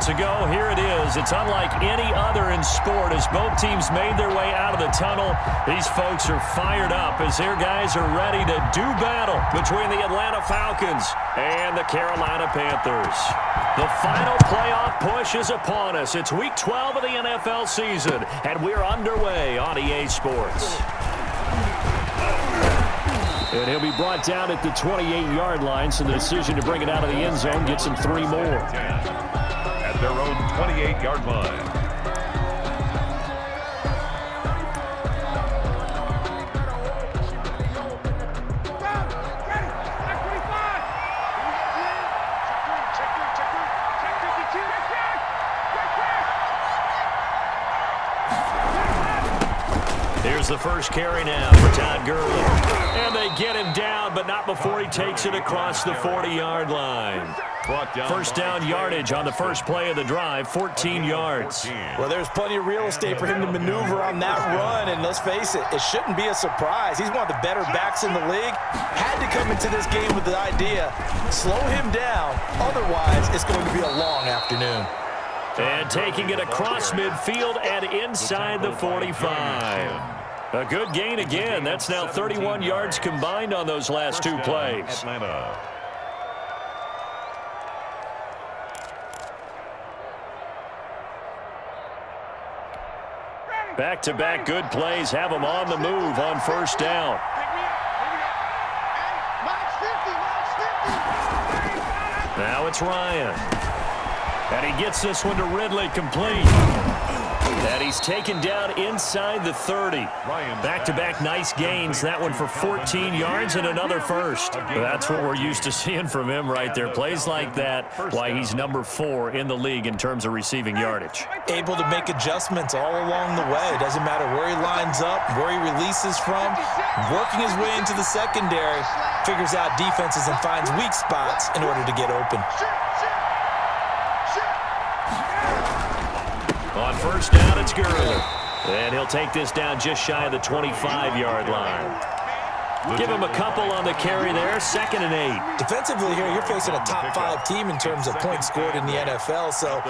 to go. Here it is. It's unlike any other in sport as both teams made their way out of the tunnel. These folks are fired up as their guys are ready to do battle between the Atlanta Falcons and the Carolina Panthers. The final playoff push is upon us. It's Week 12 of the NFL season, and we're underway on EA Sports. And he'll be brought down at the 28-yard line, so the decision to bring it out of the end zone gets him 3 more. At their own 28-yard line. Here's the first carry now for Todd Gurley. And they get him down, but not before he takes it across the 40-yard line. First down yardage on the first play of the drive, 14 yards. Well, there's plenty of real estate for him to maneuver on that run, and let's face it, it shouldn't be a surprise. He's one of the better backs in the league. Had to come into this game with the idea, slow him down, otherwise it's going to be a long afternoon. And taking it across midfield and inside the 45. A good gain again. That's now 31 yards combined on those last 2 plays. Atlanta. Back-to-back good plays have them on the move on first down. Now it's Ryan. And he gets this one to Ridley complete. And he's taken down inside the 30. Back-to-back nice gains. That one for 14 yards and another first. That's what we're used to seeing from him right there. Plays like that, why he's number 4 in the league in terms of receiving yardage. Able to make adjustments all along the way. Doesn't matter where he lines up, where he releases from. Working his way into the secondary. Figures out defenses and finds weak spots in order to get open. On first down, it's Gurley. And he'll take this down just shy of the 25-yard line. Give him a couple on the carry there, 2nd and 8. Defensively here, you're facing a top 5 team in terms of points scored in the NFL. So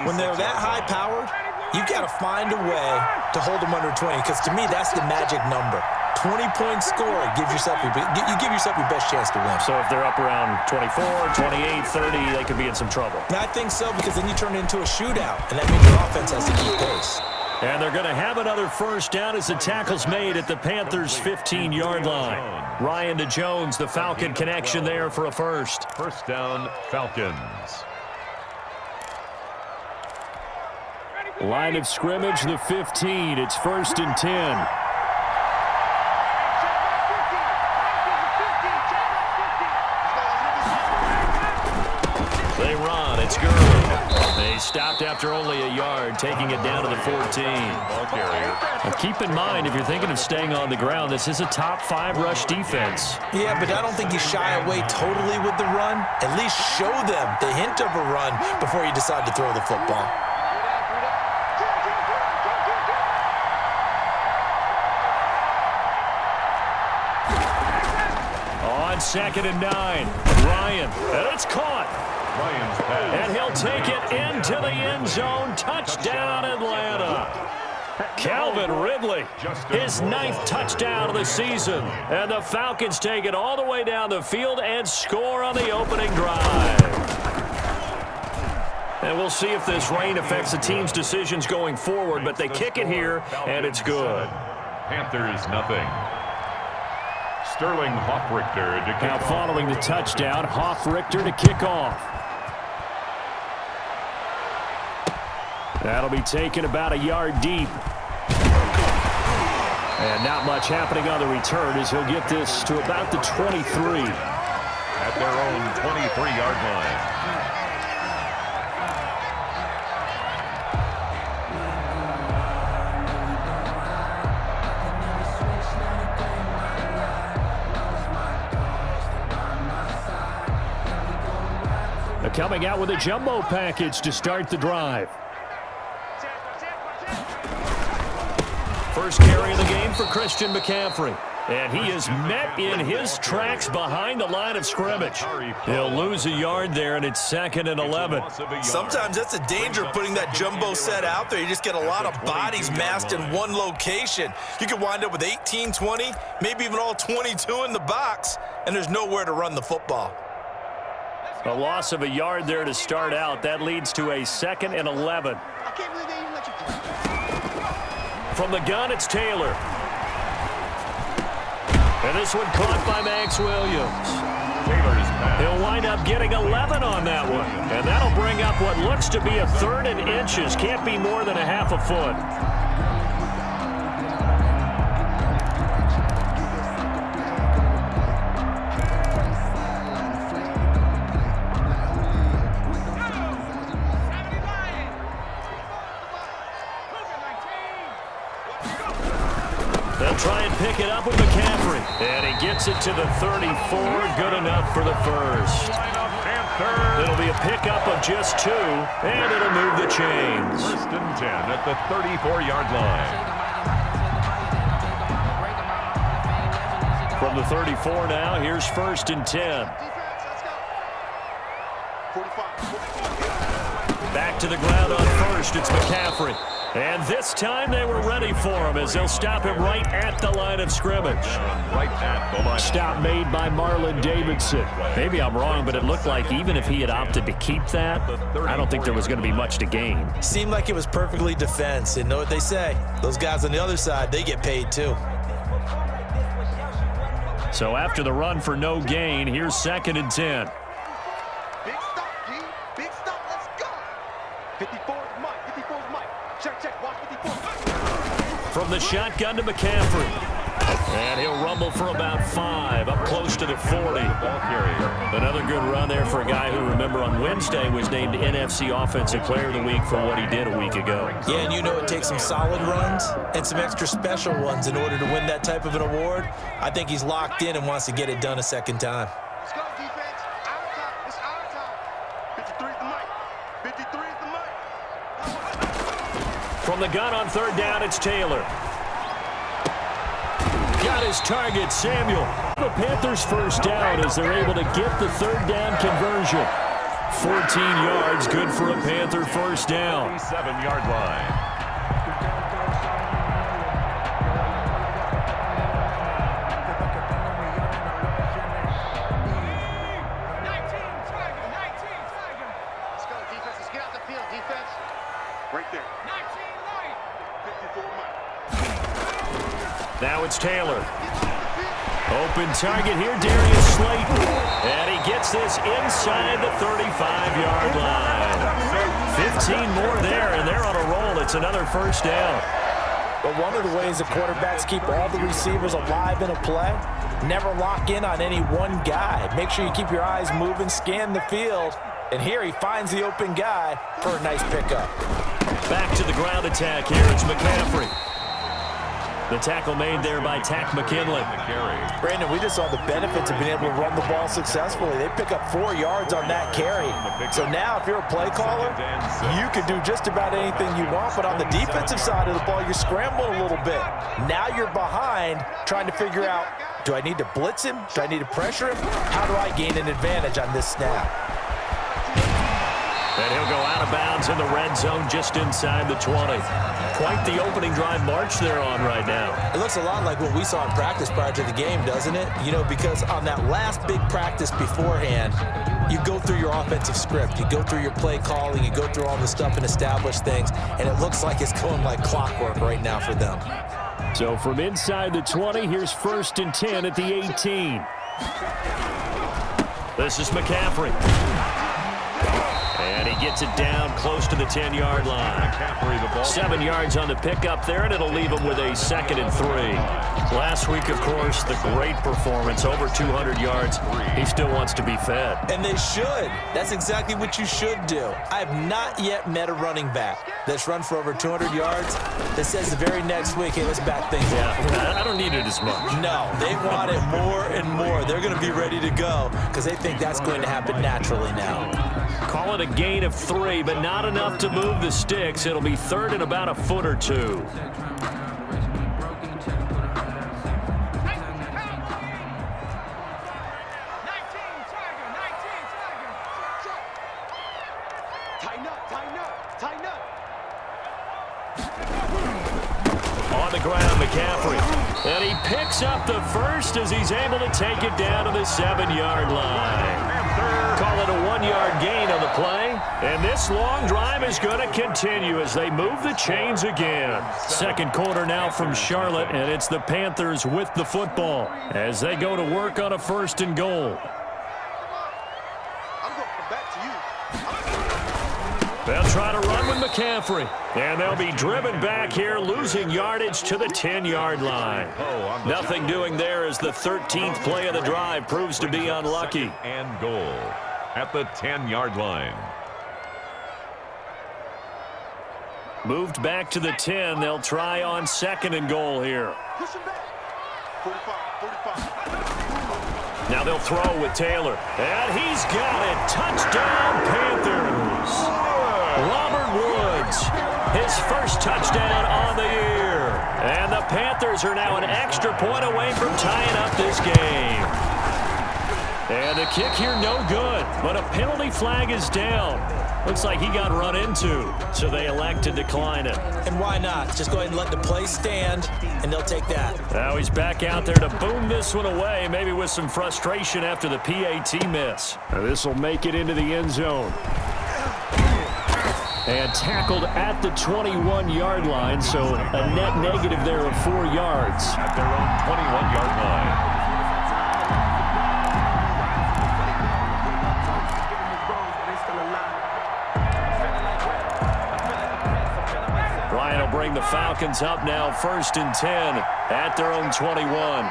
when they're that high-powered, you've got to find a way to hold them under 20. Because to me, that's the magic number. 20-point score, you give yourself your best chance to win. So if they're up around 24, 28, 30, they could be in some trouble. And I think so, because then you turn it into a shootout, and that means your offense has to keep pace. And they're going to have another first down as the tackle's made at the Panthers' 15-yard line. Ryan to Jones, the Falcon connection there for a first. First down, Falcons. Line of scrimmage, the 15. It's 1st and 10. They run. It's Gurley. They stopped after only a yard, taking it down to the 14. Now keep in mind, if you're thinking of staying on the ground, this is a top 5 rush defense. Yeah, but I don't think you shy away totally with the run. At least show them the hint of a run before you decide to throw the football. On 2nd and 9, Ryan, and it's caught. And he'll take it into the end zone. Touchdown, Atlanta. Calvin Ridley, his 9th touchdown of the season. And the Falcons take it all the way down the field and score on the opening drive. And we'll see if this rain affects the team's decisions going forward, but they kick it here, and it's good. Panthers, nothing. Sterling Hoffrichter to kick now off. Following the touchdown, Hoffrichter to kick off. That'll be taken about a yard deep. And not much happening on the return as he'll get this to about the 23. At their own 23-yard line. Coming out with a jumbo package to start the drive. First carry of the game for Christian McCaffrey. And he is met in his tracks behind the line of scrimmage. He'll lose a yard there, and it's 2nd and 11. Sometimes that's a danger putting that jumbo set out there. You just get a lot of bodies massed in one location. You could wind up with 18, 20, maybe even all 22 in the box, and there's nowhere to run the football. A loss of a yard there to start out. That leads to a 2nd and 11. From the gun, it's Taylor. And this one caught by Max Williams. He'll wind up getting 11 on that one. And that'll bring up what looks to be a 3rd and inches. Can't be more than a half a foot. They'll try and pick it up with McCaffrey. And he gets it to the 34. Good enough for the first. It'll be a pickup of just 2, and it'll move the chains. 1st and 10 at the 34-yard line. From the 34 now, here's 1st and 10. Back to the ground on first. It's McCaffrey. And this time they were ready for him as they'll stop him right at the line of scrimmage. Right at the line. Stop made by Marlon Davidson. Maybe I'm wrong, but it looked like even if he had opted to keep that, I don't think there was going to be much to gain. Seemed like it was perfectly defense. And know what they say? Those guys on the other side, they get paid too. So after the run for no gain, here's 2nd and 10. Big stop, G. Big stop. Let's go. 54 is Mike. 54 is Mike. Check. Watch 54. From the shotgun to McCaffrey. And he'll rumble for about 5, up close to the 40. Another good run there for a guy who, remember, on Wednesday was named NFC Offensive Player of the Week for what he did a week ago. Yeah, and you know it takes some solid runs and some extra special ones in order to win that type of an award. I think he's locked in and wants to get it done a second time. Let's go, defense. Our time. It's our time. 53 is the mic. 53 is the mic. From the gun on 3rd down, it's Taylor. Got his target, Samuel. The Panthers first down as they're able to get the 3rd down conversion. 14 yards, good for a Panther first down. 7-yard line. Let's go, defense. Let's get out the field, defense. Right there. 54 Mike. Now it's Taylor. Open target here, Darius Slayton. And he gets this inside the 35-yard line. 15 more there, and they're on a roll. It's another first down. But one of the ways the quarterbacks keep all the receivers alive in a play, never lock in on any one guy. Make sure you keep your eyes moving, scan the field. And here he finds the open guy for a nice pickup. Back to the ground attack here. It's McCaffrey. The tackle made there by Tack McKinley. Brandon, we just saw the benefits of being able to run the ball successfully. They pick up 4 yards on that carry. So now if you're a play caller, you can do just about anything you want. But on the defensive side of the ball, you're scrambling a little bit. Now you're behind trying to figure out, do I need to blitz him? Do I need to pressure him? How do I gain an advantage on this snap? And he'll go out of bounds in the red zone just inside the 20. Quite the opening drive march they're on right now. It looks a lot like what we saw in practice prior to the game, doesn't it? You know, because on that last big practice beforehand, you go through your offensive script. You go through your play calling. You go through all the stuff and establish things. And it looks like it's going like clockwork right now for them. So from inside the 20, here's 1st and 10 at the 18. This is McCaffrey. And he gets it down close to the 10-yard line. 7 yards on the pickup there, and it'll leave him with a 2nd and 3. Last week, of course, the great performance, over 200 yards. He still wants to be fed. And they should. That's exactly what you should do. I have not yet met a running back that's run for over 200 yards that says the very next week, hey, let's back things up. Yeah, I don't need it as much. No, they want it more and more. They're going to be ready to go because they think that's going to happen naturally now. Call it a gain of 3, but not enough to move the sticks. It'll be 3rd and about a foot or 2. on the ground, McCaffrey. And he picks up the first as he's able to take it down to the 7-yard line. Call it a 1-yard gain on the play. And this long drive is going to continue as they move the chains again. Second quarter now from Charlotte, and it's the Panthers with the football as they go to work on a 1st and goal. They'll try to run with McCaffrey, and they'll be driven back here, losing yardage to the 10-yard line. Nothing doing there as the 13th play of the drive proves to be unlucky. And goal at the 10-yard line. Moved back to the 10. They'll try on 2nd and goal here. Now they'll throw with Taylor, and he's got it. Touchdown, Panthers. Robert Woods, his first touchdown on the year. And the Panthers are now an extra point away from tying up this game. And the kick here no good, but a penalty flag is down. Looks like he got run into, so they elect to decline it. And why not? Just go ahead and let the play stand, and they'll take that. Now he's back out there to boom this one away, maybe with some frustration after the PAT miss. Now this will make it into the end zone. And tackled at the 21-yard line, so a net negative there of 4 yards. At their own 21-yard line. Ryan will bring the Falcons up now 1st and 10 at their own 21.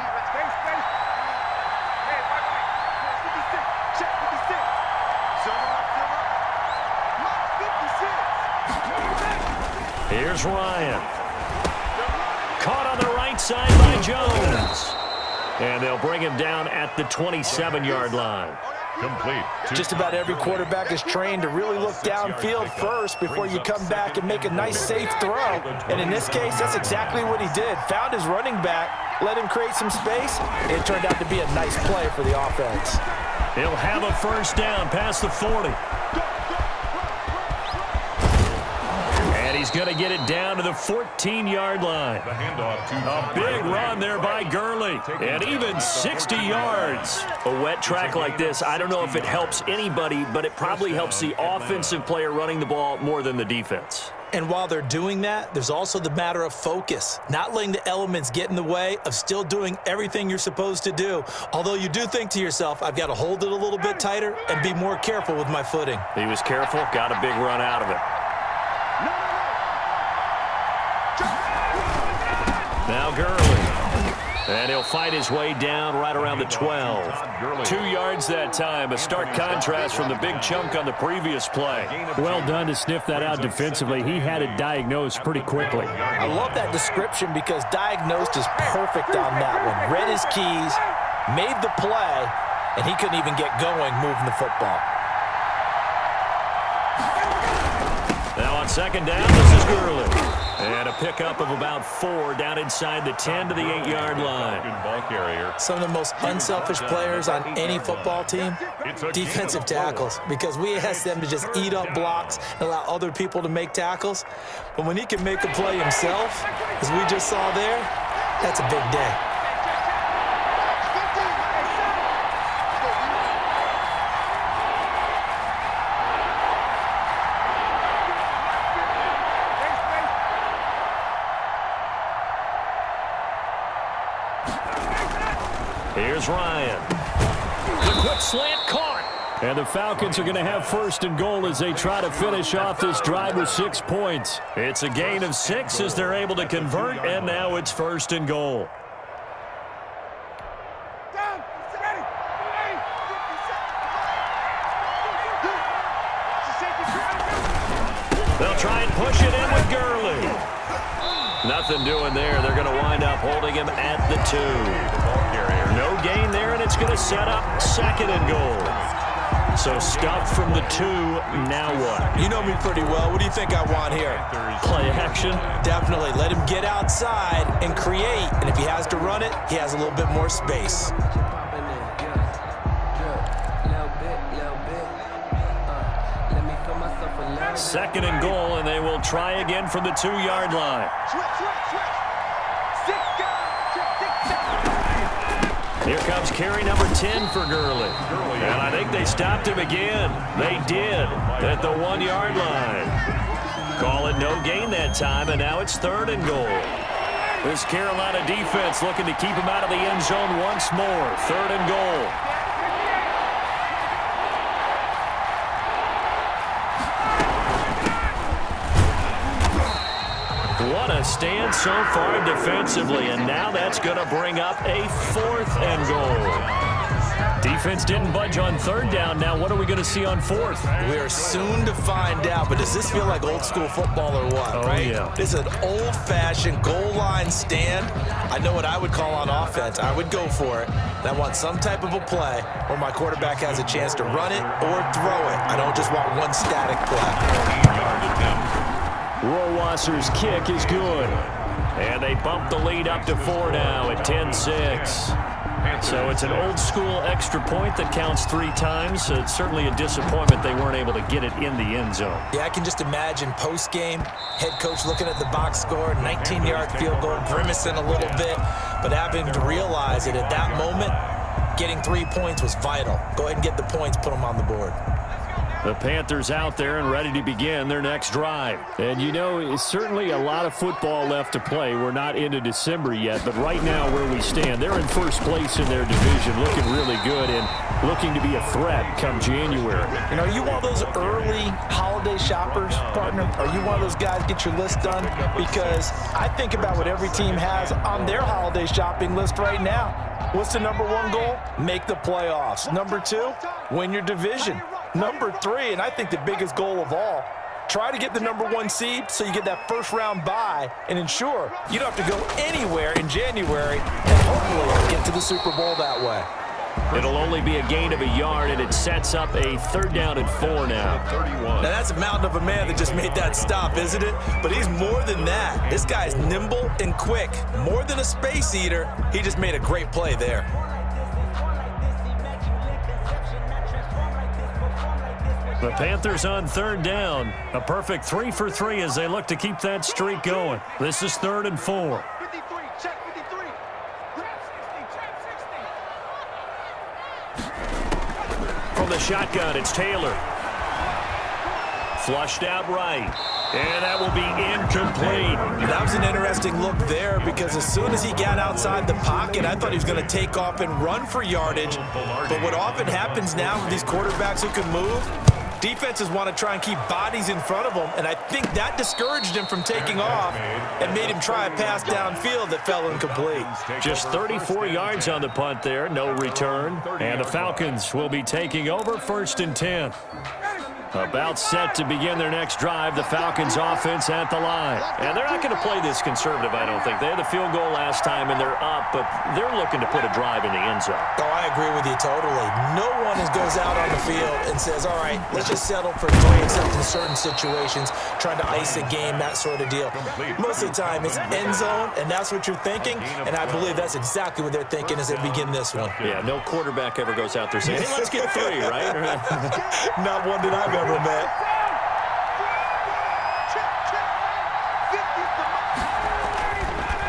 Here's Ryan. Caught on the right side by Jones. And they'll bring him down at the 27-yard line. Complete. Just about every quarterback is trained to really look downfield first before you come back and make a nice, safe throw. And in this case, that's exactly what he did. Found his running back, let him create some space, and it turned out to be a nice play for the offense. He'll have a 1st down past the 40. He's going to get it down to the 14-yard line. The handoff to a big run there by Gurley, and even 60 yards. A wet track like this, I don't know if it helps anybody, but it probably helps the offensive player running the ball more than the defense. And while they're doing that, there's also the matter of focus, not letting the elements get in the way of still doing everything you're supposed to do. Although you do think to yourself, I've got to hold it a little bit tighter and be more careful with my footing. He was careful, got a big run out of it. Now Gurley, and he'll fight his way down right around the 12. 2 yards that time, a stark contrast from the big chunk on the previous play. Well done to sniff that out defensively. He had it diagnosed pretty quickly. I love that description because diagnosed is perfect on that one. Read his keys, made the play, and he couldn't even get going moving the football. Now on 2nd down, this is Gurley. And a pickup of about 4 down inside the 10 to the 8-yard line. Ball carrier. Some of the most unselfish players on any football team, defensive tackles, because we ask them to just eat up blocks and allow other people to make tackles. But when he can make a play himself, as we just saw there, that's a big day. Here's Ryan. The quick slant caught. And the Falcons are going to have 1st and goal as they try to finish off this drive with 6 points. It's a gain of 6 as they're able to convert, and now it's 1st and goal. They'll try and push it in with Gurley. Nothing doing there. They're going to wind up holding him at the 2. No gain there, and it's going to set up 2nd and goal. So stuff from the 2. Now what? You know me pretty well. What do you think I want here? Play action? Definitely. Let him get outside and create. And if he has to run it, he has a little bit more space. Second and goal, and they will try again from the 2-yard line. Here comes carry number 10 for Gurley. And I think they stopped him again. They did at the 1-yard line. Call it no gain that time, and now it's 3rd and goal. This Carolina defense looking to keep him out of the end zone once more. 3rd and goal. What a stand so far defensively, and now that's going to bring up a 4th and goal. Defense didn't budge on 3rd down. Now what are we going to see on 4th? We are soon to find out, but does this feel like old school football or what? Oh, right? Yeah. This is an old-fashioned goal line stand. I know what I would call on offense. I would go for it. And I want some type of a play where my quarterback has a chance to run it or throw it. I don't just want one static play. Rohrwasser's kick is good. And they bump the lead up to 4 now at 10-6. So it's an old-school extra point that counts 3 times. So it's certainly a disappointment they weren't able to get it in the end zone. Yeah, I can just imagine post-game, head coach looking at the box score, 19-yard field goal, grimacing a little bit, but having to realize that at that moment, getting 3 points was vital. Go ahead and get the points, put them on the board. The Panthers out there and ready to begin their next drive. And you know, it's certainly a lot of football left to play. We're not into December yet, but right now where we stand, they're in first place in their division, looking really good and looking to be a threat come January. You know, are you one of those early holiday shoppers, partner? Are you one of those guys get your list done? Because I think about what every team has on their holiday shopping list right now. What's the number 1 goal? Make the playoffs. Number 2, win your division. Number 3, and I think the biggest goal of all, try to get the number 1 seed so you get that first-round bye and ensure you don't have to go anywhere in January and hopefully get to the Super Bowl that way. It'll only be a gain of a yard, and it sets up a 3rd down and 4 now. Now, that's a mountain of a man that just made that stop, isn't it? But he's more than that. This guy's nimble and quick. More than a space eater, he just made a great play there. The Panthers on 3rd down. A perfect 3 for 3 as they look to keep that streak going. This is 3rd and 4. 53, check 53. From the shotgun, it's Taylor. Flushed out right. And that will be incomplete. That was an interesting look there because as soon as he got outside the pocket, I thought he was going to take off and run for yardage. But what often happens now with these quarterbacks who can move, defenses want to try and keep bodies in front of them, and I think that discouraged him from taking off and made him try a pass downfield that fell incomplete. Just 34 yards on the punt there, no return. And the Falcons will be taking over 1st and 10. About set to begin their next drive, the Falcons offense at the line. And they're not going to play this conservative, I don't think. They had the field goal last time, and they're up, but they're looking to put a drive in the end zone. Oh, I agree with you totally. No one goes out on the field and says, all right, let's just settle for 3 except in certain situations, trying to ice a game, that sort of deal. Most of the time, it's end zone, and that's what you're thinking, and I believe that's exactly what they're thinking as they begin this one. Yeah, no quarterback ever goes out there saying, hey, let's get 3, right? Not one that I've ever met.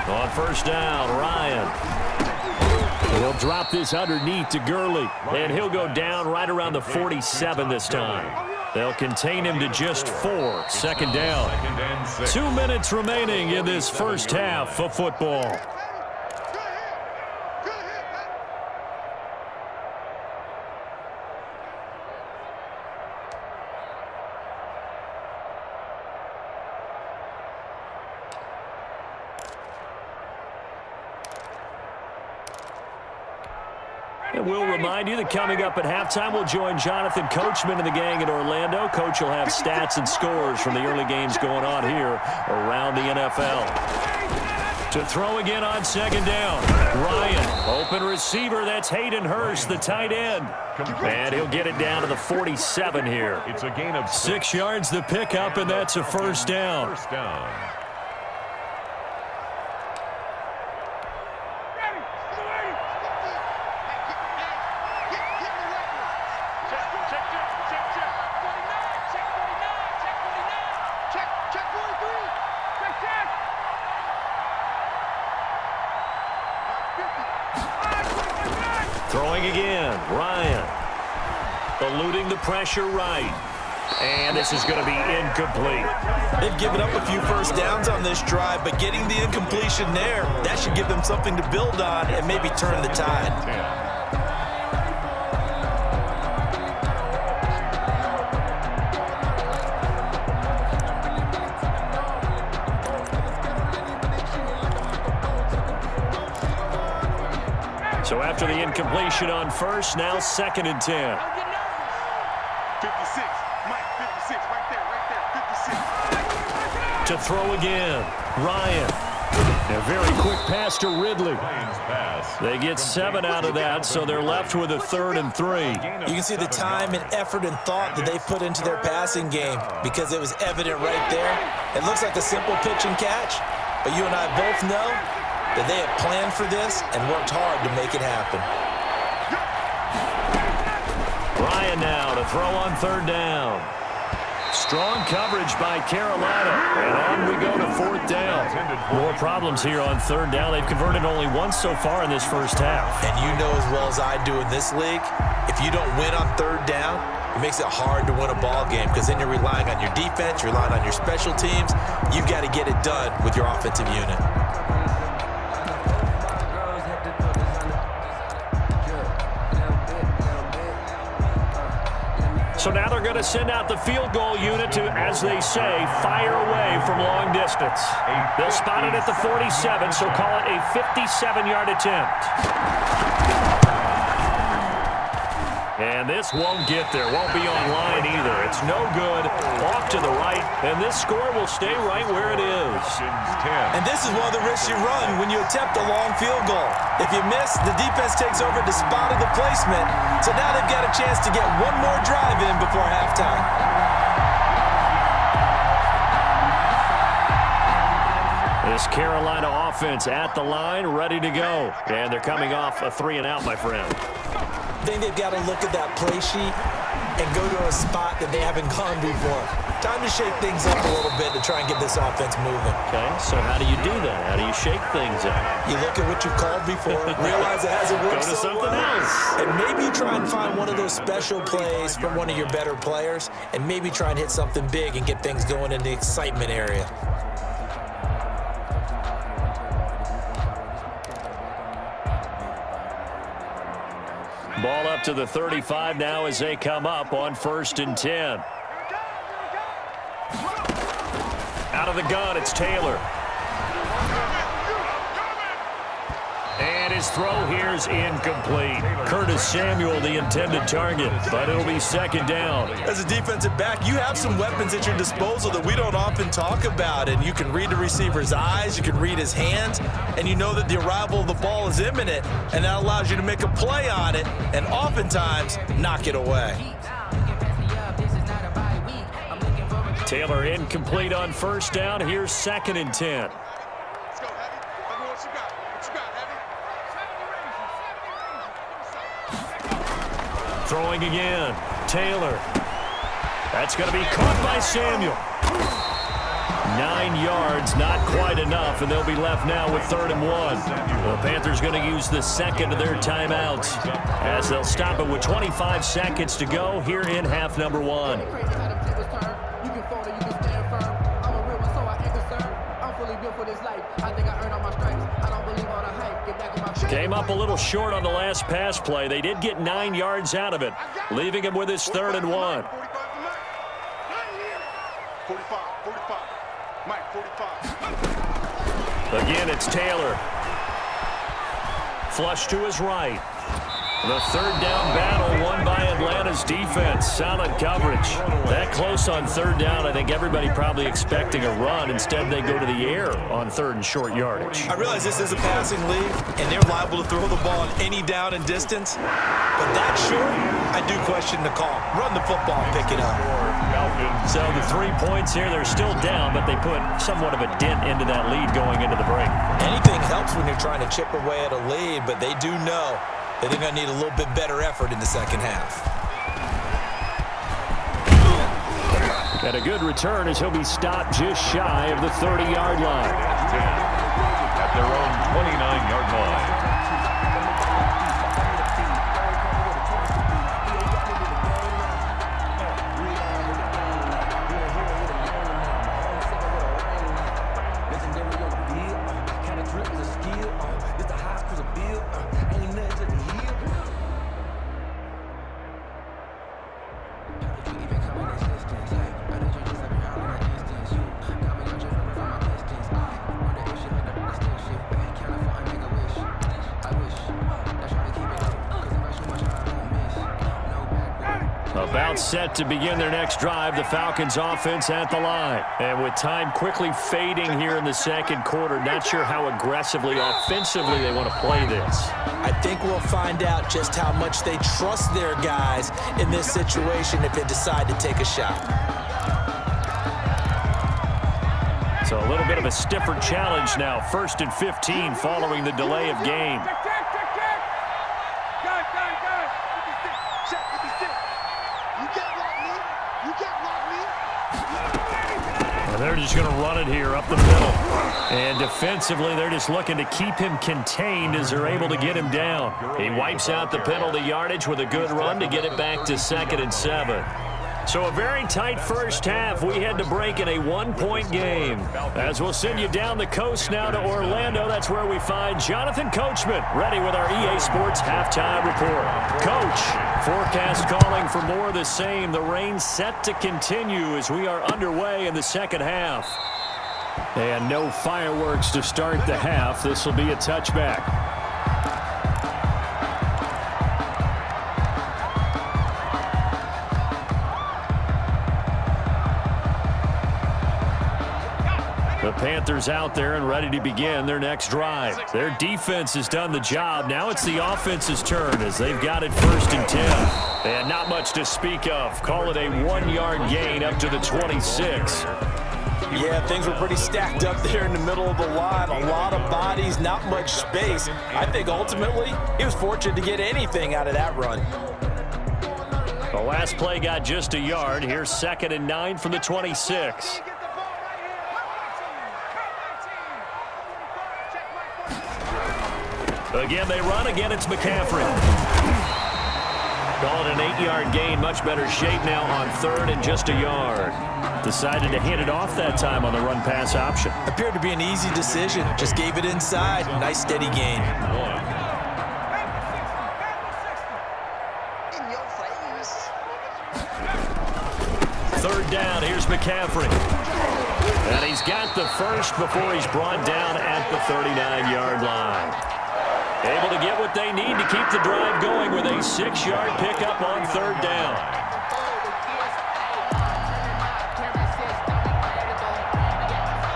On 1st down, Ryan. He'll drop this underneath to Gurley, and he'll go down right around the 47 this time. They'll contain him to just 4. 2nd down. 2 minutes remaining in this first half of football. And we'll remind you that coming up at halftime, we'll join Jonathan Coachman and the gang in Orlando. Coach will have stats and scores from the early games going on here around the NFL. To throw again on 2nd down. Ryan, open receiver. That's Hayden Hurst, the tight end. And he'll get it down to the 47 here. It's a gain of 6 yards the pickup, and that's a 1st down. 1st down. Throwing again. Ryan. Eluding the pressure right. And this is going to be incomplete. They've given up a few first downs on this drive, but getting the incompletion there, that should give them something to build on and maybe turn the tide. So after the incompletion on first, now 2nd and 10. 56. Mike, 56. Right there. 56. To throw again. Ryan. A very quick pass to Ridley. They get 7 out of that, so they're left with a 3rd and 3. You can see the time and effort and thought that they've put into their passing game because it was evident right there. It looks like a simple pitch and catch, but you and I both know that they have planned for this and worked hard to make it happen. Ryan now to throw on 3rd down. Strong coverage by Carolina. And on we go to 4th down. More problems here on 3rd down. They've converted only once so far in this first half. And you know as well as I do in this league, if you don't win on 3rd down, it makes it hard to win a ball game because then you're relying on your defense, you're relying on your special teams. You've got to get it done with your offensive unit. So now they're going to send out the field goal unit to, as they say, fire away from long distance. They'll spot it at the 47, so call it a 57-yard attempt. And this won't get there. Won't be on line either. It's no good. Off to the right, and this score will stay right where it is. And this is one of the risks you run when you attempt a long field goal. If you miss, the defense takes over the spot of the placement. So now they've got a chance to get one more drive in before halftime. This Carolina offense at the line, ready to go. And they're coming off a 3-and-out, my friend. I think they've got to look at that play sheet and go to a spot that they haven't gone before. Time to shake things up a little bit to try and get this offense moving. Okay, so how do you do that? How do you shake things up? You look at what you called before, realize it hasn't worked Go to so something well, else. and maybe you try and find one of those special plays from one of your better players, and maybe try and hit something big and get things going in the excitement area. Ball up to the 35 now as they come up on 1st and 10. Out of the gun, it's Taylor. And his throw here is incomplete. Curtis Samuel, the intended target, but it'll be 2nd down. As a defensive back, you have some weapons at your disposal that we don't often talk about, and you can read the receiver's eyes, you can read his hands, and you know that the arrival of the ball is imminent, and that allows you to make a play on it and oftentimes knock it away. Taylor incomplete on 1st down. Here's 2nd and 10. Let's go, Heavy. Let me know what you got. What you got, Heavy? Throwing again. Taylor. That's going to be caught by Samuel. 9 yards, not quite enough, and they'll be left now with 3rd and 1. The Panthers going to use the 2nd of their timeouts as they'll stop it with 25 seconds to go here in half number 1. Came up a little short on the last pass play. They did get 9 yards out of it, leaving him with his 3rd and 1. 45. Mike, 45. Again, it's Taylor. Flush to his right. The 3rd down battle won by Atlanta's defense. Solid coverage. That close on 3rd down, I think everybody probably expecting a run. Instead, they go to the air on 3rd and short yardage. I realize this is a passing league, and they're liable to throw the ball on any down and distance. But that short, I do question the call. Run the football and pick it up. So the 3 points here, they're still down, but they put somewhat of a dent into that lead going into the break. Anything helps when you're trying to chip away at a lead, but they do know that they're going to need a little bit better effort in the second half. And a good return as he'll be stopped just shy of the 30-yard line. At their own 29-yard line. set to begin their next drive. The Falcons offense at the line. And with time quickly fading here in the second quarter, not sure how aggressively, offensively they want to play this. I think we'll find out just how much they trust their guys in this situation if they decide to take a shot. So a little bit of a stiffer challenge now. 1st and 15 following the delay of game. They're just going to run it here up the middle. And defensively, they're just looking to keep him contained as they're able to get him down. He wipes out the penalty yardage with a good run to get it back to 2nd and 7. So a very tight first half. We had to break in a 1-point game. As we'll send you down the coast now to Orlando, that's where we find Jonathan Coachman, ready with our EA Sports halftime report. Coach, forecast calling for more of the same. The rain set to continue as we are underway in the second half. And no fireworks to start the half. This will be a touchback. The Panthers out there and ready to begin their next drive. Their defense has done the job. Now it's the offense's turn as they've got it 1st and 10. And not much to speak of. Call it a 1-yard gain up to the 26. Yeah, things were pretty stacked up there in the middle of the line. A lot of bodies, not much space. I think ultimately he was fortunate to get anything out of that run. The last play got just a yard. Here's 2nd and 9 from the 26. Again, they run. Again, it's McCaffrey. Call it an 8-yard gain. Much better shape now on 3rd and just a yard. Decided to hand it off that time on the run-pass option. Appeared to be an easy decision. Just gave it inside. Nice, steady gain. Third down. Here's McCaffrey. And he's got the first before he's brought down at the 39-yard line. Able to get what they need to keep the drive going with a 6-yard pickup on 3rd down.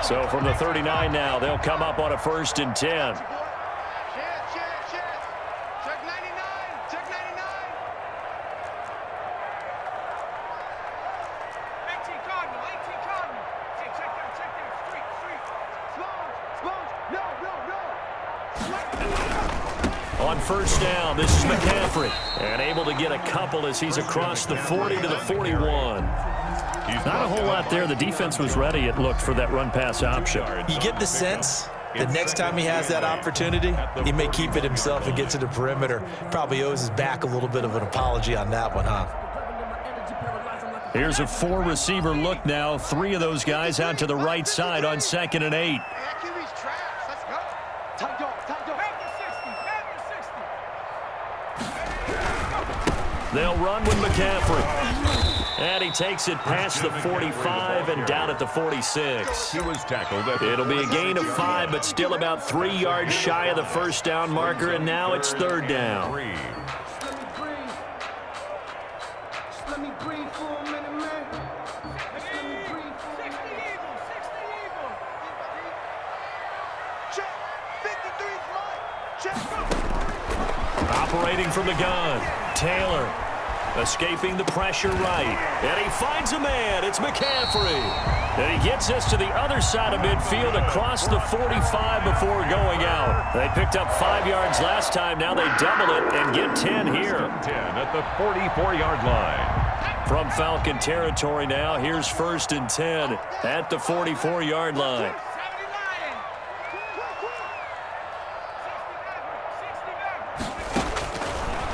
So from the 39 now, they'll come up on a 1st and 10. Check 99. Check 99. 18 Cardinal. Hey, check that. Street. Slow. No. On 1st down, this is McCaffrey. And able to get a couple as he's across the 40 to the 41. Not a whole lot there. The defense was ready, it looked, for that run-pass option. You get the sense that next time he has that opportunity, he may keep it himself and get to the perimeter. Probably owes his back a little bit of an apology on that one, huh? Here's a 4-receiver look now. 3 of those guys out to the right side on 2nd and 8. They'll run with McCaffrey. And he takes it past the 45 and down at the 46. He was tackled. It'll be a gain of 5, but still about 3 yards shy of the 1st down marker, and now it's 3rd down. Let me breathe for a minute, man. Let me breathe for a minute. Check. 53's mine. Check. Operating from the gun, Taylor. Escaping the pressure right. And he finds a man. It's McCaffrey. And he gets us to the other side of midfield across the 45 before going out. They picked up 5 yards last time. Now they double it and get 10 here. 10 at the 44-yard line. From Falcon territory now, here's 1st and 10 at the 44-yard line.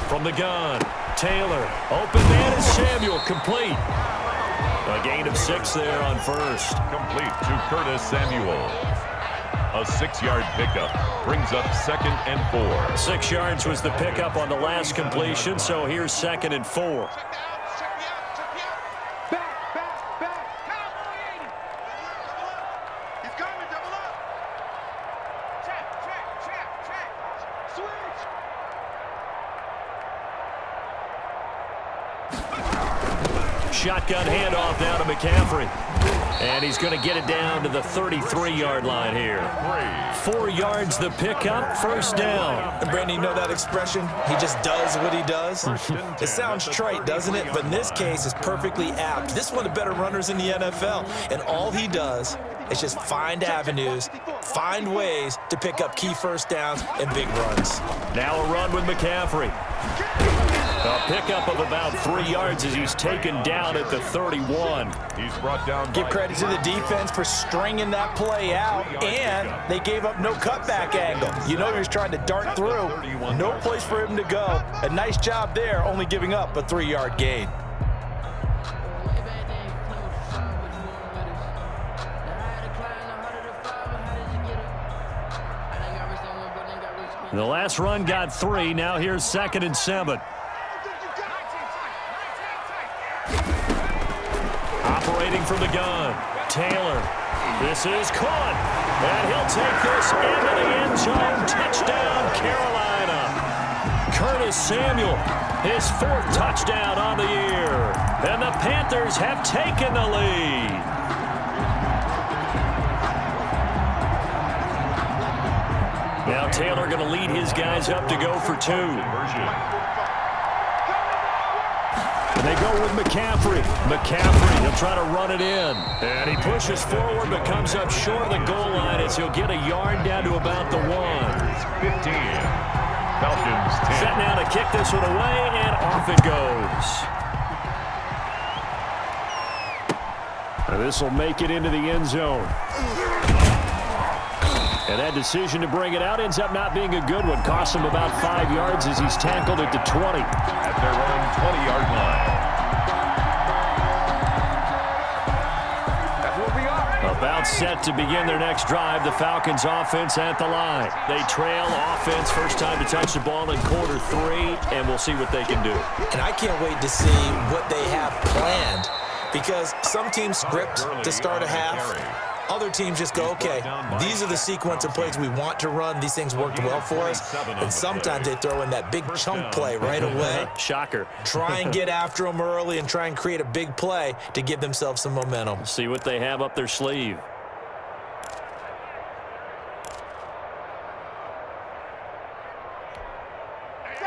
From the gun, Taylor. Open man is Samuel, complete. A gain of 6 there on 1st. Complete to Curtis Samuel. A 6-yard pickup brings up 2nd and 4. 6 yards was the pickup on the last completion, so here's 2nd and 4. He's coming, double up. Check. Switch. shotgun handoff now to McCaffrey. And he's going to get it down to the 33-yard line here. 4 yards the pickup, first down. And Brandon, you know that expression? He just does what he does. It sounds trite, doesn't it? But in this case, it's perfectly apt. This is one of the better runners in the NFL. And all he does is just find avenues, find ways to pick up key first downs and big runs. Now a run with McCaffrey. A pickup of about 3 yards as he's taken down at the 31. He's brought down. Give credit to the defense for stringing that play out, and they gave up no cutback angle. You know he was trying to dart through. No place for him to go. A nice job there, only giving up a 3-yard gain. The last run got 3. Now here's 2nd and 7. Operating from the gun, Taylor. This is caught, and he'll take this into the end zone. Touchdown, Carolina. Curtis Samuel, his 4th touchdown on the year. And the Panthers have taken the lead. Now Taylor going to lead his guys up to go for 2. And they go with McCaffrey. McCaffrey, he'll try to run it in. And he pushes forward but comes up short of the goal line as he'll get a yard down to about the 1. 15. Falcons 10. Set now to kick this one away, and off it goes. And this will make it into the end zone. And that decision to bring it out ends up not being a good one. Costs him about 5 yards as he's tackled at the 20. At their own 20-yard line. That's what we are. About set to begin their next drive. The Falcons offense at the line. They trail offense. First time to touch the ball in quarter 3, and we'll see what they can do. And I can't wait to see what they have planned, because some teams script to start a half. Other teams just go, okay, these are the sequence of plays we want to run. These things worked well for us. And sometimes they throw in that big chunk play right away. Shocker. Try and get after them early and try and create a big play to give themselves some momentum. See what they have up their sleeve.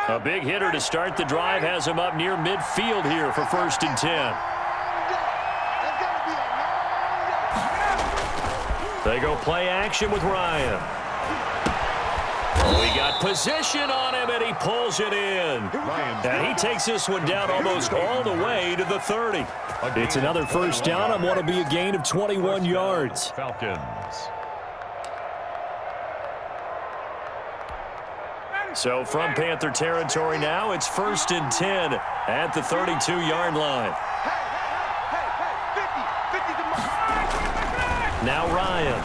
A big hitter to start the drive has him up near midfield here for 1st and 10. They go play action with Ryan. Oh, he got position on him, and he pulls it in. And he takes this one down almost all the way to the 30. It's another first down on what will be a gain of 21 yards. Falcons. So from Panther territory now, it's 1st and 10 at the 32-yard line. Now Ryan.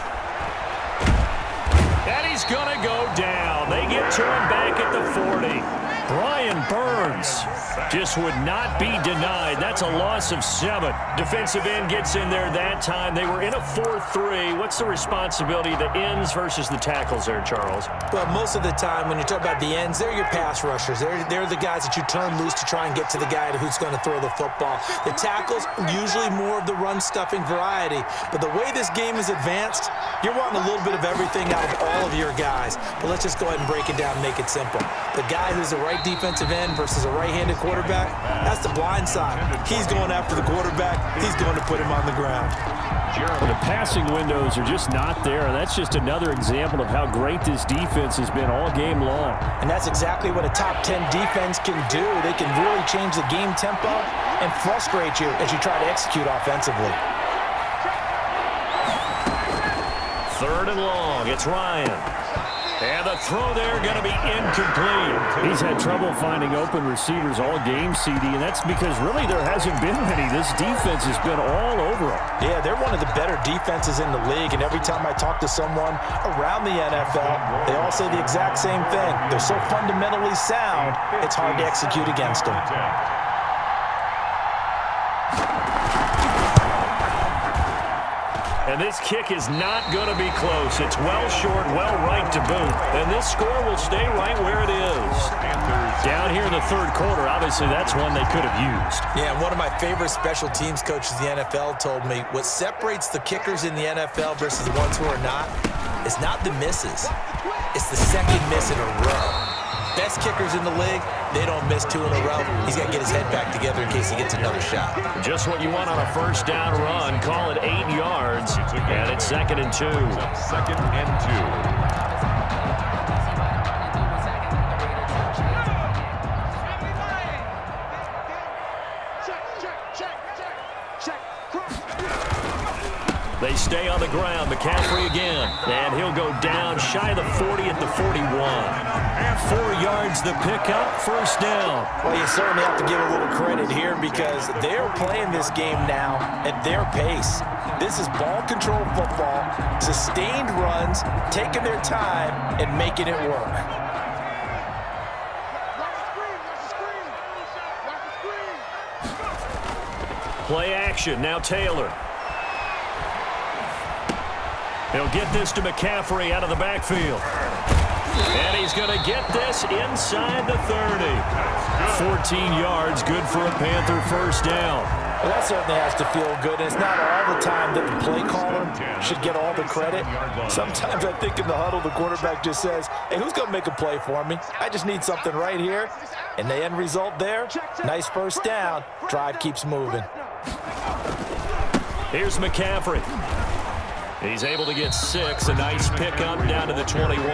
And he's going to go down. They get to him back at the 40. Brian Burns just would not be denied. That's a loss of 7. Defensive end gets in there that time. They were in a 4-3. What's the responsibility of the ends versus the tackles there, Charles? Well, most of the time when you talk about the ends, they're your pass rushers. They're the guys that you turn loose to try and get to the guy who's going to throw the football. The tackles, usually more of the run-stuffing variety. But the way this game is advanced, you're wanting a little bit of everything out of all of your guys. But let's just go ahead and break it down and make it simple. The guy who's the right defensive end versus a right-handed quarterback, that's the blind side. He's going after the quarterback. He's going to put him on the ground. The passing windows are just not there. That's just another example of how great this defense has been all game long. And that's exactly what a top 10 defense can do. They can really change the game tempo and frustrate you as you try to execute offensively. 3rd and long. It's Ryan. And the throw there going to be incomplete. He's had trouble finding open receivers all game, CD, and that's because really there hasn't been many. This defense has been all over them. Yeah, they're one of the better defenses in the league, and every time I talk to someone around the NFL, they all say the exact same thing. They're so fundamentally sound, it's hard to execute against them. And this kick is not going to be close. It's well short, well right to boot. And this score will stay right where it is. Down here in the third quarter, obviously that's one they could have used. Yeah, and one of my favorite special teams coaches in the NFL told me what separates the kickers in the NFL versus the ones who are not is not the misses. It's the second miss in a row. Best kickers in the league, they don't miss 2 in a row. He's got to get his head back together in case he gets another shot. Just what you want on a first down run. Call it 8 yards, and it's 2nd and 2. 2nd and 2. They stay on the ground. McCaffrey again. And he'll go down shy of the 40 at the 41. 4 yards the pickup, first down. Well, you certainly have to give a little credit here because they're playing this game now at their pace. This is ball control football, sustained runs, taking their time and making it work. Play action. Now Taylor. He'll get this to McCaffrey out of the backfield. And he's going to get this inside the 30. 14 yards, good for a Panther first down. Well, that certainly has to feel good. And it's not all the time that the play caller should get all the credit. Sometimes I think in the huddle, the quarterback just says, hey, who's going to make a play for me? I just need something right here. And the end result there, nice first down. Drive keeps moving. Here's McCaffrey. He's able to get 6. A nice pickup down to the 21.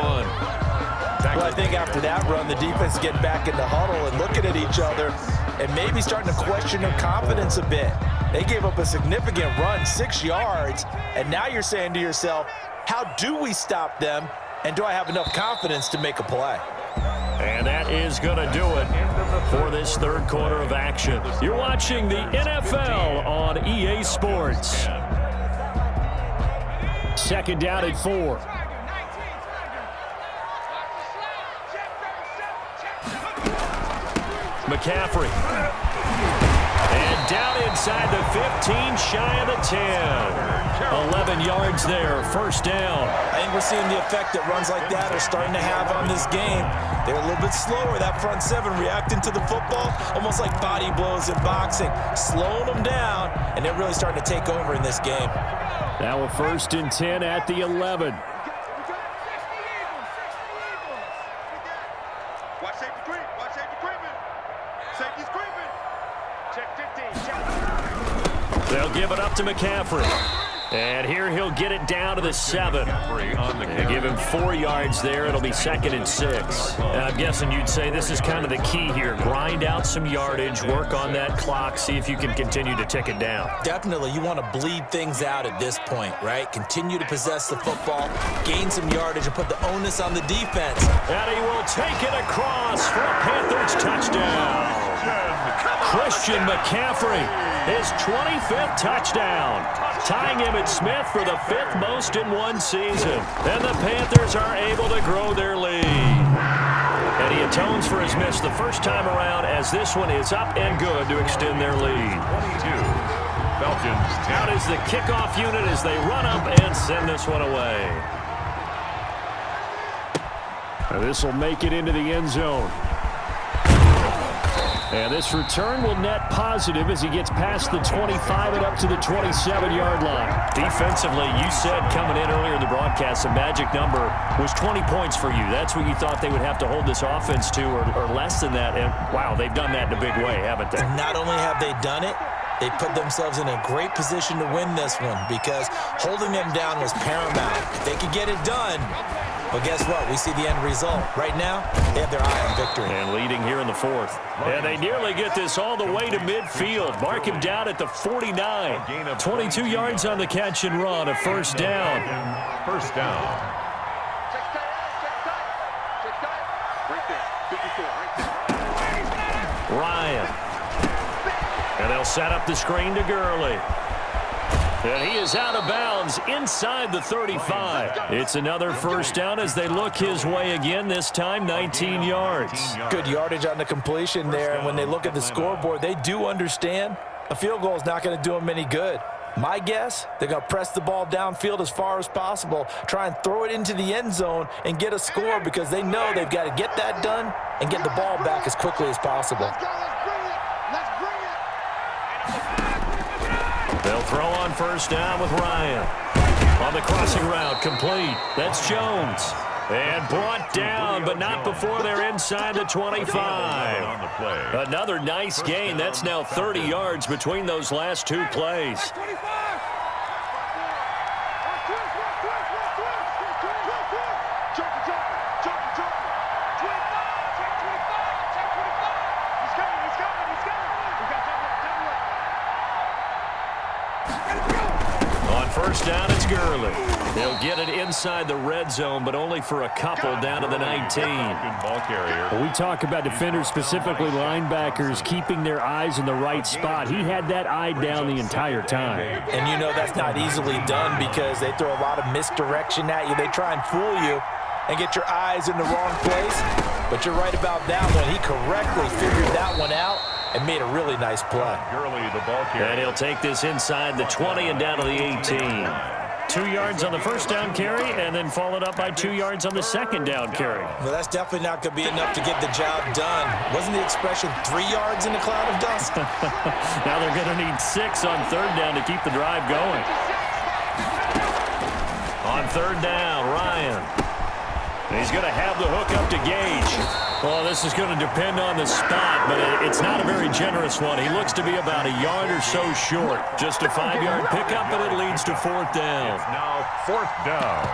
Well, I think after that run, the defense getting back in the huddle and looking at each other and maybe starting to question their confidence a bit. They gave up a significant run, 6 yards, and now you're saying to yourself, how do we stop them, and do I have enough confidence to make a play? And that is going to do it for this third quarter of action. You're watching the NFL on EA Sports. 2nd down at 4. McCaffrey. And down inside the 15, shy of the 10. 11 yards there, first down. I think we're seeing the effect that runs like that are starting to have on this game. They're a little bit slower, that front 7 reacting to the football, almost like body blows in boxing, slowing them down, and they're really starting to take over in this game. Now a 1st and 10 at the 11. Watch safety creep. Watch safety creeping. Safety's creeping. Check 15. Check. They'll give it up to McCaffrey. And here he'll get it down to the 7. They give him 4 yards there. It'll be 2nd and 6. And I'm guessing you'd say this is kind of the key here. Grind out some yardage, work on that clock, see if you can continue to tick it down. Definitely, you want to bleed things out at this point, right? Continue to possess the football, gain some yardage, and put the onus on the defense. And he will take it across for a Panthers touchdown. Christian McCaffrey, his 25th touchdown, tying him at Smith for the 5th most in one season. And the Panthers are able to grow their lead. And he atones for his miss the first time around as this one is up and good to extend their lead. 22. Falcons 10. Out is the kickoff unit as they run up and send this one away. This will make it into the end zone. And this return will net positive as he gets past the 25 and up to the 27-yard line. Defensively, you said coming in earlier in the broadcast, the magic number was 20 points for you. That's what you thought they would have to hold this offense to or less than that. And, wow, they've done that in a big way, haven't they? Not only have they done it, they put themselves in a great position to win this one because holding them down was paramount. If they could get it done, well, guess what? We see the end result. Right now, they have their eye on victory. And leading here in the 4th. And they nearly get this all the way to midfield. Mark him down at the 49. 22 yards on the catch and run, a first down. First down. Ryan. And they'll set up the screen to Gurley. And he is out of bounds inside the 35. It's another first down as they look his way again, this time 19 yards. Good yardage on the completion there. And when they look at the scoreboard, they do understand a field goal is not going to do them any good. My guess, they're going to press the ball downfield as far as possible, try and throw it into the end zone and get a score because they know they've got to get that done and get the ball back as quickly as possible. Let's go, let's bring it. They'll throw on first down with Ryan. On the crossing route, complete. That's Jones. And brought down, but not before they're inside the 25. Another nice gain. That's now 30 yards between those last two plays. On first down, it's Gurley. They'll get it inside the red zone, but only for a couple down to the 19. Ball carrier. We talk about defenders, specifically linebackers, keeping their eyes in the right spot. He had that eye down the entire time. And you know that's not easily done because they throw a lot of misdirection at you. They try and fool you and get your eyes in the wrong place. But you're right about that one. He correctly figured that one out and made a really nice play. Gurley, the ball carrier. And he'll take this inside the 20 and down to the 18. 2 yards on the first down carry, and then followed up by 2 yards on the second down carry. Well, that's definitely not going to be enough to get the job done. Wasn't the expression 3 yards in a cloud of dust? Now they're going to need 6 on third down to keep the drive going. On third down, Ryan. He's going to have the hook up to Gage. Well, this is going to depend on the spot, but it's not a very generous one. He looks to be about a yard or so short. Just a 5-yard pickup, and it leads to fourth down. It's now fourth down.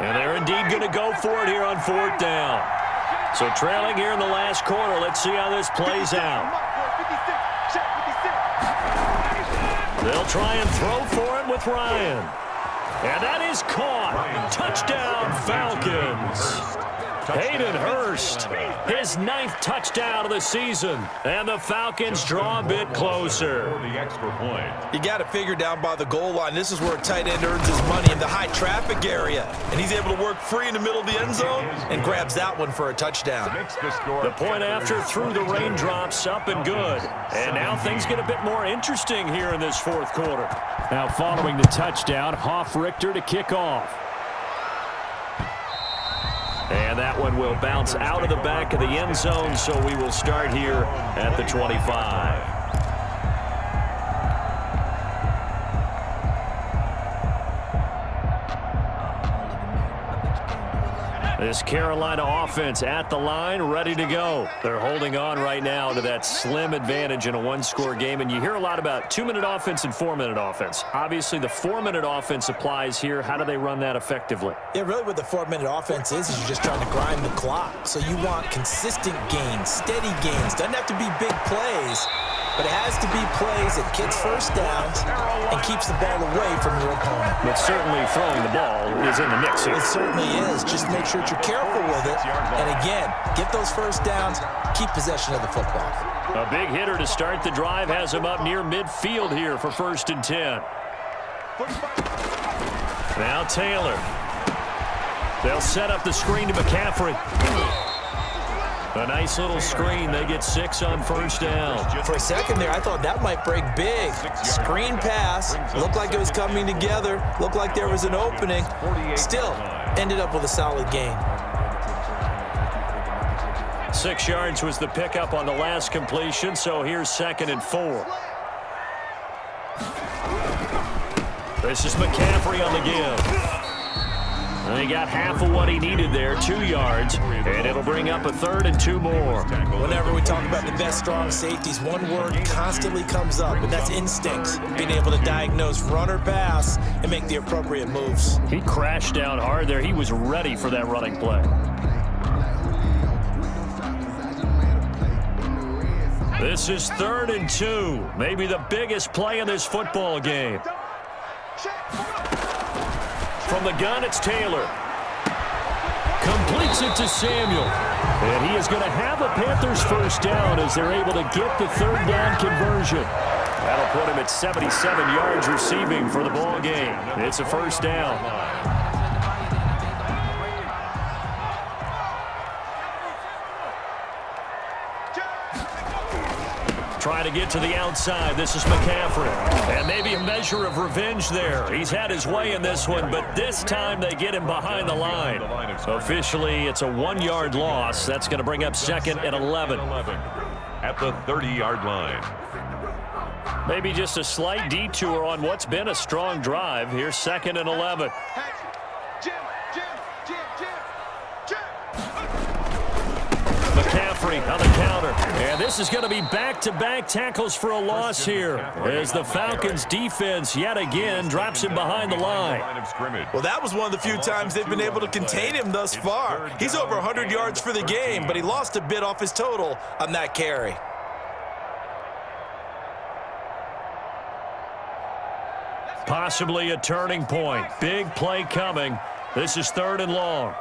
And they're indeed going to go for it here on fourth down. So trailing here in the last quarter. Let's see how this plays out. They'll try and throw for it with Ryan. And that is caught. Touchdown, Falcons. Hayden Hurst, his 9th touchdown of the season. And the Falcons draw a bit closer. The extra point. You got to figure down by the goal line. This is where a tight end earns his money, in the high traffic area. And he's able to work free in the middle of the end zone and grabs that one for a touchdown. Makes the score. The point after through the raindrops, up and good. And now things get a bit more interesting here in this fourth quarter. Now following the touchdown, Richter to kick off. And that one will bounce out of the back of the end zone, so we will start here at the 25. This Carolina offense at the line, ready to go. They're holding on right now to that slim advantage in a one-score game. And you hear a lot about 2-minute offense and 4-minute offense. Obviously, the 4-minute offense applies here. How do they run that effectively? Yeah, really what the 4-minute offense is you're just trying to grind the clock. So you want consistent gains, steady gains. Doesn't have to be big plays, but it has to be plays that gets first downs and keeps the ball away from your opponent. But certainly throwing the ball is in the mix here. It certainly is. Just make sure that you're careful with it. And again, get those first downs, keep possession of the football. A big hitter to start the drive has him up near midfield here for 1st and 10. Now Taylor. They'll set up the screen to McCaffrey. A nice little screen. They get 6 on first down. For a second there, I thought that might break big. Screen pass. Looked like it was coming together. Looked like there was an opening. Still, ended up with a solid gain. 6 yards was the pickup on the last completion, so here's 2nd and 4. This is McCaffrey on the give. And he got half of what he needed there, 2 yards, and it'll bring up a 3rd and 2 more. Whenever we talk about the best strong safeties, one word constantly comes up, and that's instincts. Being able to diagnose run or pass and make the appropriate moves. He crashed down hard there. He was ready for that running play. This is 3rd and 2, maybe the biggest play in this football game. From the gun, it's Taylor. Completes it to Samuel. And he is going to have a Panthers first down as they're able to get the 3rd down conversion. That'll put him at 77 yards receiving for the ball game. It's a first down. Trying to get to the outside. This is McCaffrey. And maybe a measure of revenge there. He's had his way in this one, but this time they get him behind the line. Officially, it's a 1-yard loss. That's going to bring up 2nd and 11. At the 30-yard line. Maybe just a slight detour on what's been a strong drive. Here's 2nd and 11. McCaffrey on the counter. And this is going to be back-to-back tackles for a loss here as the Falcons defense yet again drops him behind the line. Well, that was one of the few times they've been able to contain him thus far. He's over 100 yards for the game, but he lost a bit off his total on that carry. Possibly a turning point. Big play coming. This is 3rd and long.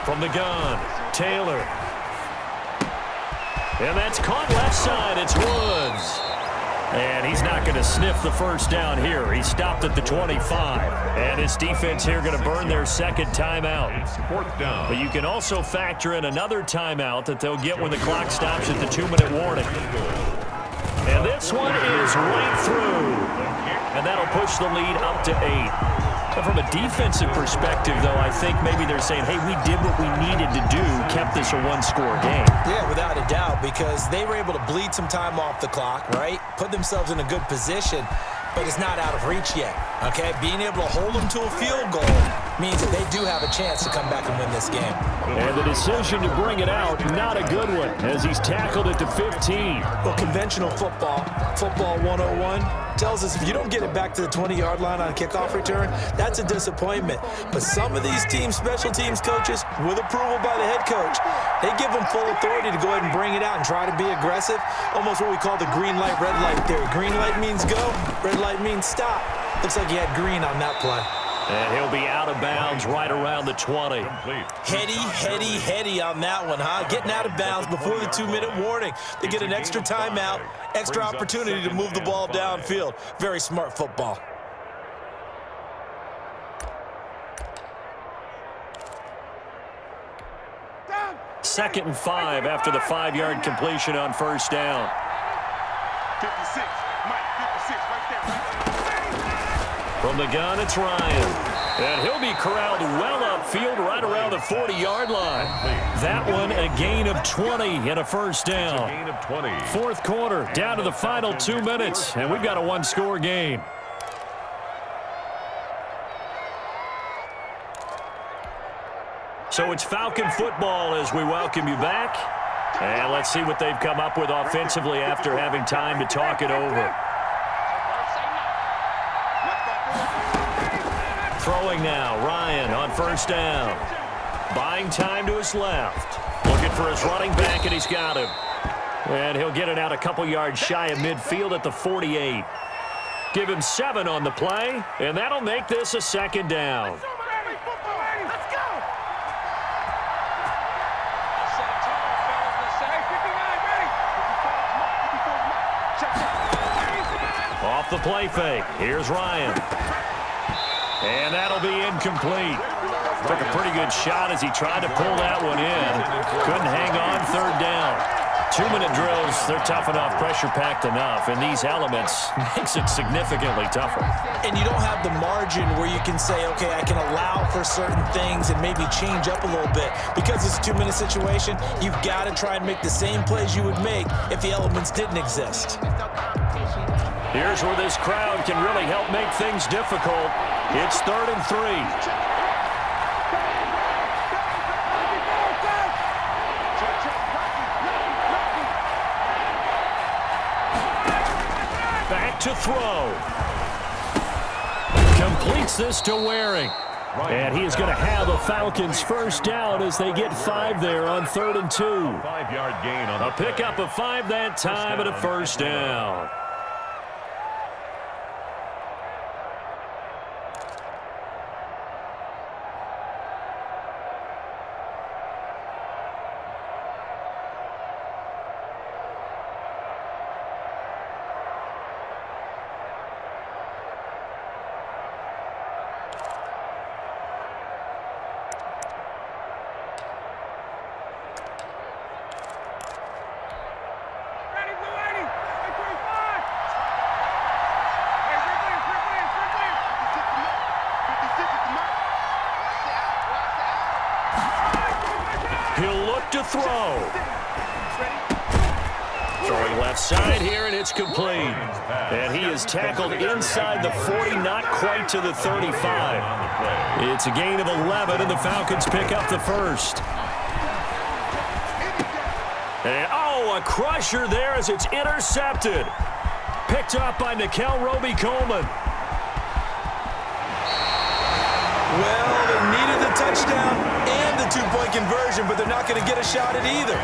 From the gun, Taylor. And that's caught left side. It's Woods. And he's not going to sniff the first down here. He stopped at the 25. And his defense here going to burn their 2nd timeout. It's 4th down. But you can also factor in another timeout that they'll get when the clock stops at the 2-minute warning. And this one is right through. And that'll push the lead up to 8. But from a defensive perspective, though, I think maybe they're saying, hey, we did what we needed to do, kept this a 1-score game. Yeah, without a doubt, because they were able to bleed some time off the clock, right? Put themselves in a good position, but it's not out of reach yet, okay? Being able to hold them to a field goal means that they do have a chance to come back and win this game. And the decision to bring it out, not a good one, as he's tackled at the 15. Well, conventional football 101, tells us if you don't get it back to the 20-yard line on a kickoff return, that's a disappointment. But some of these teams, special teams coaches, with approval by the head coach, they give them full authority to go ahead and bring it out and try to be aggressive, almost what we call the green light, red light theory. Green light means go, red light means stop. Looks like he had green on that play. And he'll be out of bounds right around the 20. Heady on that one, huh? Getting out of bounds before the 2-minute warning. They get an extra timeout, extra opportunity to move the ball downfield. Very smart football. Second and 5 after the 5-yard completion on first down. 56, Mike, 56, right there. From the gun, it's Ryan. And he'll be corralled well upfield right around the 40-yard line. That one a gain of 20 and a first down. Gain of 20. 4th quarter, down to the final 2 minutes, and we've got a 1-score game. So it's Falcon football as we welcome you back. And let's see what they've come up with offensively after having time to talk it over. Throwing now, Ryan on first down. Buying time to his left. Looking for his running back, and he's got him. And he'll get it out a couple yards shy of midfield at the 48. Give him 7 on the play, and that'll make this a 2nd down. Off the play fake. Here's Ryan. And that'll be incomplete. Took a pretty good shot as he tried to pull that one in. Couldn't hang on 3rd down. 2-minute drills, they're tough enough, pressure-packed enough, and these elements makes it significantly tougher. And you don't have the margin where you can say, okay, I can allow for certain things and maybe change up a little bit. Because it's a 2-minute situation, you've got to try and make the same plays you would make if the elements didn't exist. Here's where this crowd can really help make things difficult. It's 3rd and 3. Back to throw. Completes this to Waring. And he is going to have a Falcons first down as they get 5 there on 3rd and 2. 5-yard gain on A pickup of 5 that time and a first down. throw. Throwing left side here, and it's complete. And he is tackled inside the 40, not quite to the 35. It's a gain of 11, and the Falcons pick up the first. And, a crusher there as it's intercepted. Picked up by Nikel Roby-Coleman. Well, they needed the touchdown and the two-point conversion, but they're not going to get a shot at either.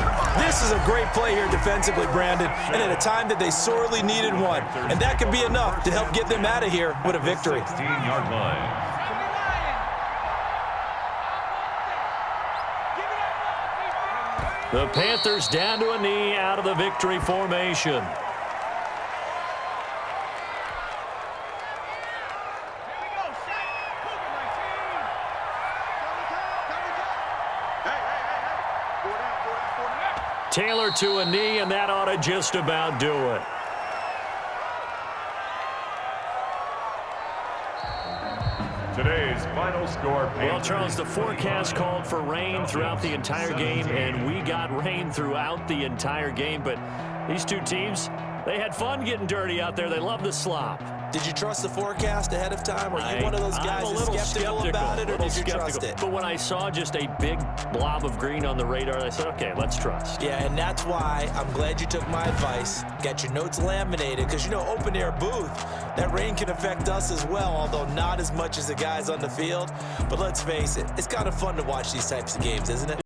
This is a great play here defensively, Brandon, and at a time that they sorely needed one. And that could be enough to help get them out of here with a victory. 16-yard line. The Panthers down to a knee out of the victory formation. Taylor to a knee, and that ought to just about do it. Today's final score. Well, Charles, the forecast called for rain throughout the entire game, and we got rain throughout the entire game. But these two teams, they had fun getting dirty out there. They love the slop. Did you trust the forecast ahead of time? Or are you one of those guys that's skeptical about it, or did you trust it? But when I saw just a big blob of green on the radar, I said, okay, let's trust. Yeah, and that's why I'm glad you took my advice. Got your notes laminated, because, open air booth, that rain can affect us as well, although not as much as the guys on the field. But let's face it, it's kind of fun to watch these types of games, isn't it?